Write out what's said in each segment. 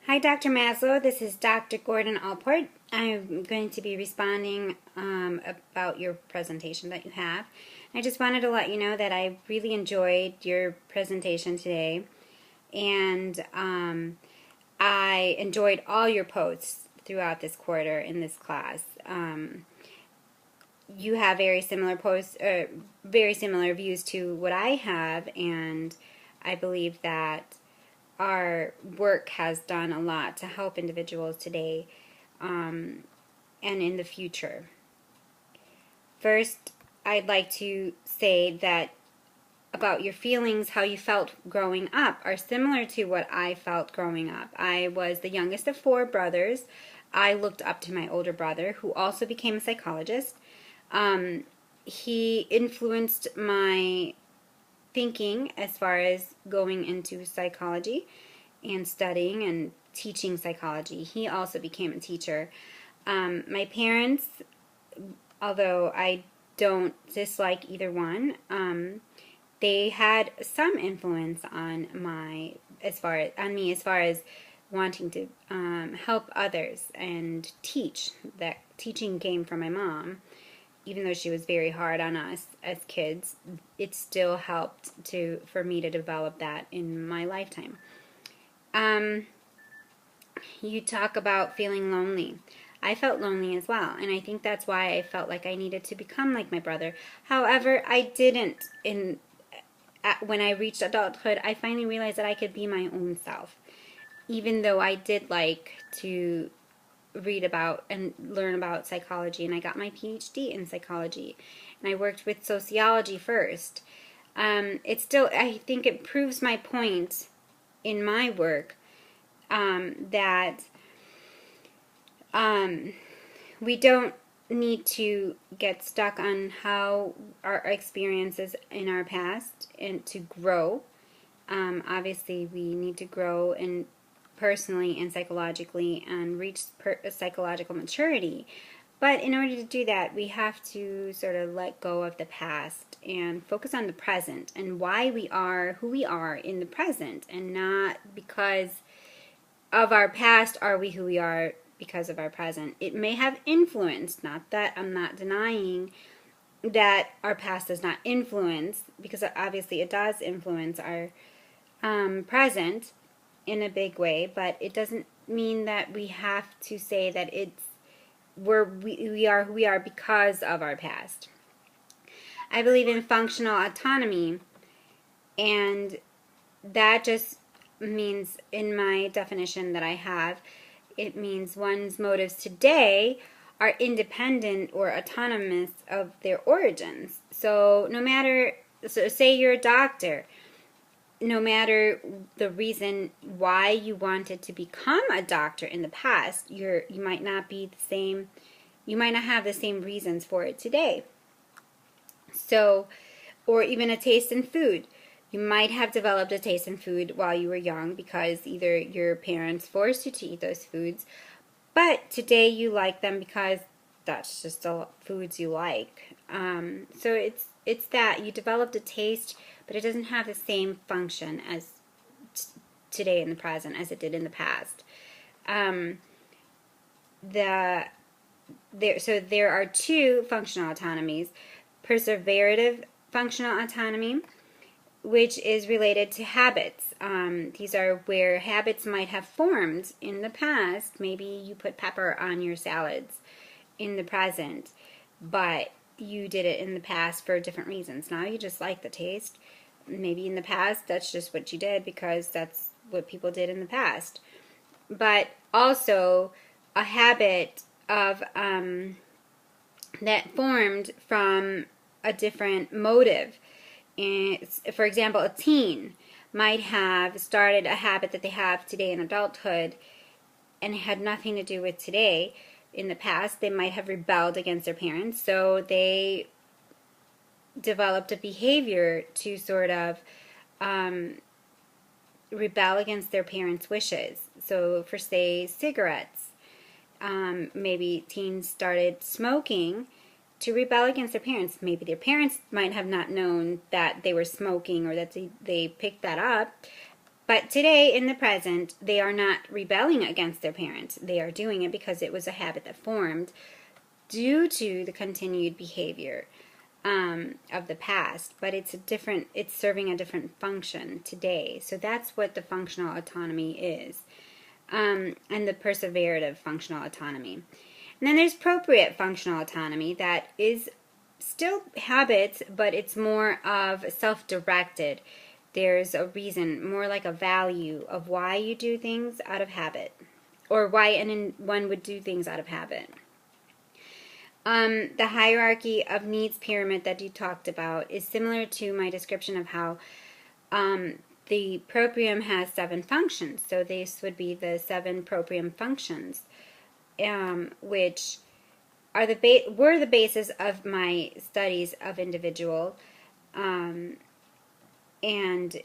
Hi, Dr. Maslow. This is Dr. Gordon Allport. I'm going to be responding about your presentation that you have. I just wanted to let you know that I really enjoyed your presentation today, and I enjoyed all your posts throughout this quarter in this class. You have very similar posts, very similar views to what I have, and I believe that our work has done a lot to help individuals today and in the future. First, I'd like to say that about your feelings, how you felt growing up, are similar to what I felt growing up. I was the youngest of 4 brothers. I looked up to my older brother, who also became a psychologist. He influenced my thinking as far as going into psychology and studying and teaching psychology. He also became a teacher. My parents, although I don't dislike either one, they had some influence on me as far as wanting to help others and teach. That teaching came from my mom. Even though she was very hard on us as kids, it still helped for me to develop that in my lifetime. You talk about feeling lonely. I felt lonely as well, and I think that's why I felt like I needed to become like my brother. However, I didn't. When I reached adulthood, I finally realized that I could be my own self, even though I did like to read about and learn about psychology, and I got my PhD in psychology, and I worked with sociology first. I think it proves my point in my work that we don't need to get stuck on how our experiences in our past and to grow. Obviously, we need to grow and personally and psychologically and reach psychological maturity. But in order to do that, we have to sort of let go of the past and focus on the present and why we are who we are in the present, and not because of our past are we who we are because of our present. It may have influence, not that I'm not denying that our past does not influence, because obviously it does influence our present in a big way, but it doesn't mean that we have to say that we are who we are because of our past. I believe in functional autonomy, and that just means, in my definition that I have, it means one's motives today are independent or autonomous of their origins. So say you're a doctor, no matter the reason why you wanted to become a doctor in the past, you might not have the same reasons for it today. So, or even a taste in food. You might have developed a taste in food while you were young because either your parents forced you to eat those foods, but today you like them because that's just the foods you like. So it's that you developed a taste, but it doesn't have the same function as today in the present as it did in the past. So there are 2 functional autonomies: perseverative functional autonomy, which is related to habits. These are where habits might have formed in the past. Maybe you put pepper on your salads in the present, but you did it in the past for different reasons. Now you just like the taste. Maybe in the past that's just what you did because that's what people did in the past. But also a habit of that formed from a different motive. And for example, a teen might have started a habit that they have today in adulthood, and it had nothing to do with today. In the past, they might have rebelled against their parents, so they developed a behavior to sort of rebel against their parents' wishes. So for, say, cigarettes, maybe teens started smoking to rebel against their parents. Maybe their parents might have not known that they were smoking or that they picked that up, But today, in the present, they are not rebelling against their parents. They are doing it because it was a habit that formed due to the continued behavior of the past. But it's serving a different function today. So that's what the functional autonomy is, and the perseverative functional autonomy. And then there's appropriate functional autonomy that is still habits, but it's more of self-directed. There's a reason, more like a value of why you do things out of habit, or why one would do things out of habit. The hierarchy of needs pyramid that you talked about is similar to my description of how the proprium has 7 functions. So this would be the 7 proprium functions, which are were the basis of my studies of individual. And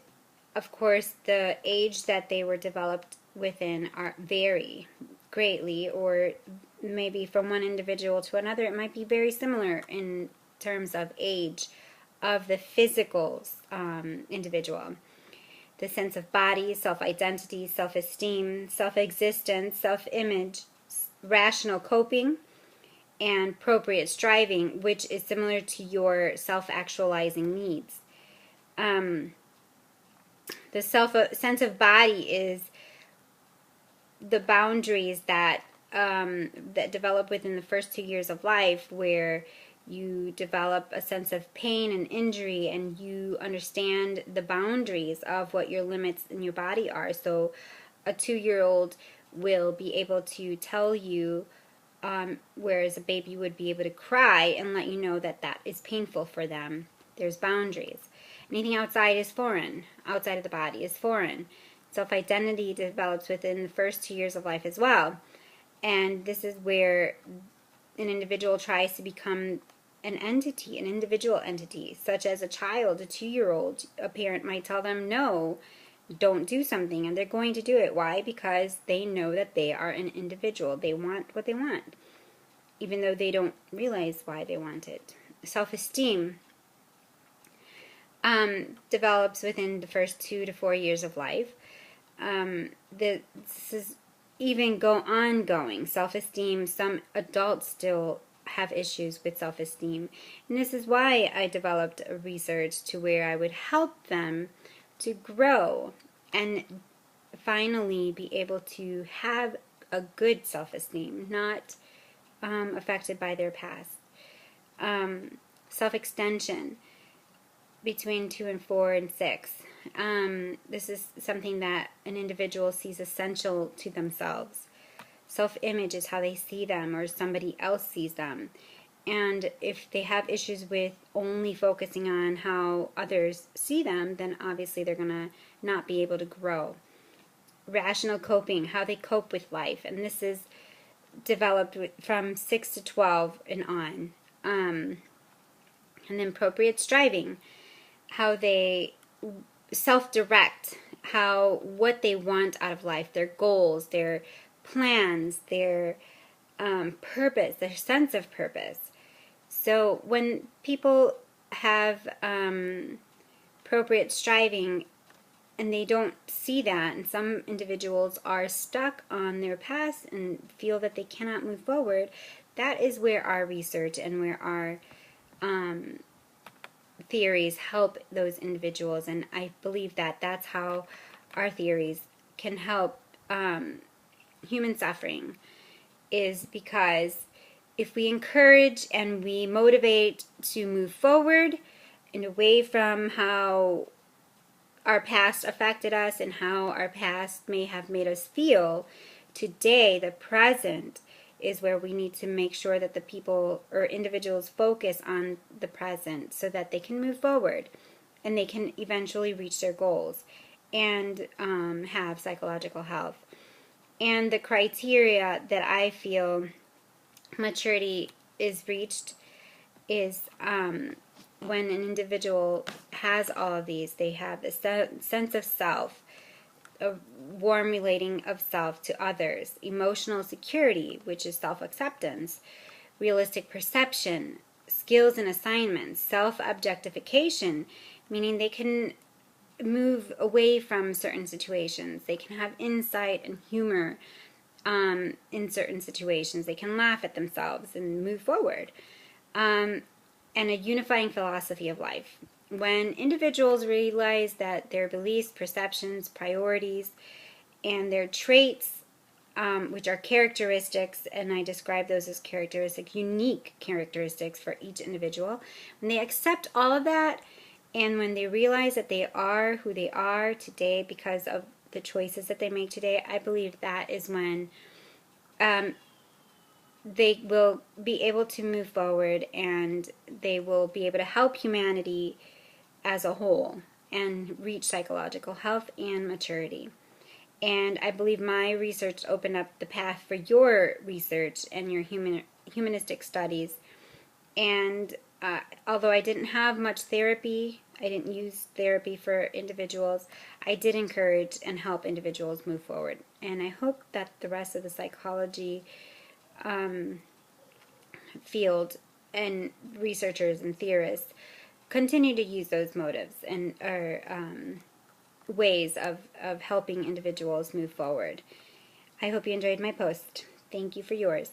of course, the age that they were developed within vary greatly, or maybe from one individual to another, it might be very similar in terms of age of the physical individual. The sense of body, self-identity, self-esteem, self-existence, self-image, rational coping, and appropriate striving, which is similar to your self-actualizing needs. The sense of body is the boundaries that develop within the first 2 years of life, where you develop a sense of pain and injury, and you understand the boundaries of what your limits in your body are. So a 2-year-old will be able to tell you, whereas a baby would be able to cry and let you know that that is painful for them. There's boundaries. Anything outside is foreign. Outside of the body is foreign. Self-identity develops within the first 2 years of life as well. And this is where an individual tries to become an entity, an individual entity, such as a child, a 2-year-old. A parent might tell them, no, don't do something, and they're going to do it. Why? Because they know that they are an individual. They want what they want, even though they don't realize why they want it. Self-esteem develops within the first 2 to 4 years of life. This is even ongoing. Self-esteem, some adults still have issues with self-esteem. And this is why I developed a research to where I would help them to grow and finally be able to have a good self-esteem, not affected by their past. Self-extension between 2 and 4 and 6. This is something that an individual sees essential to themselves. Self-image is how they see them or somebody else sees them. And if they have issues with only focusing on how others see them, then obviously they're going to not be able to grow. Rational coping, how they cope with life. And this is developed from 6 to 12 and on. And then appropriate striving, how they self-direct, what they want out of life, their goals, their plans, their purpose, their sense of purpose. So when people have appropriate striving and they don't see that, and some individuals are stuck on their past and feel that they cannot move forward, that is where our research and where our theories help those individuals. And I believe that that's how our theories can help human suffering, is because if we encourage and we motivate to move forward and away from how our past affected us and how our past may have made us feel, today, the present, is where we need to make sure that the people or individuals focus on the present so that they can move forward and they can eventually reach their goals and have psychological health. And the criteria that I feel maturity is reached is when an individual has all of these. They have a sense of self, a warm relating of self to others, emotional security, which is self-acceptance, realistic perception, skills and assignments, self-objectification, meaning they can move away from certain situations. They can have insight and humor in certain situations. They can laugh at themselves and move forward. And a unifying philosophy of life. When individuals realize that their beliefs, perceptions, priorities, and their traits, which are characteristics, and I describe those as characteristics, unique characteristics for each individual, when they accept all of that, and when they realize that they are who they are today because of the choices that they make today, I believe that is when they will be able to move forward, and they will be able to help humanity as a whole and reach psychological health and maturity. And I believe my research opened up the path for your research and your humanistic studies. And although I didn't have much therapy, I didn't use therapy for individuals, I did encourage and help individuals move forward. And I hope that the rest of the psychology field and researchers and theorists continue to use those motives and ways of helping individuals move forward. I hope you enjoyed my post. Thank you for yours.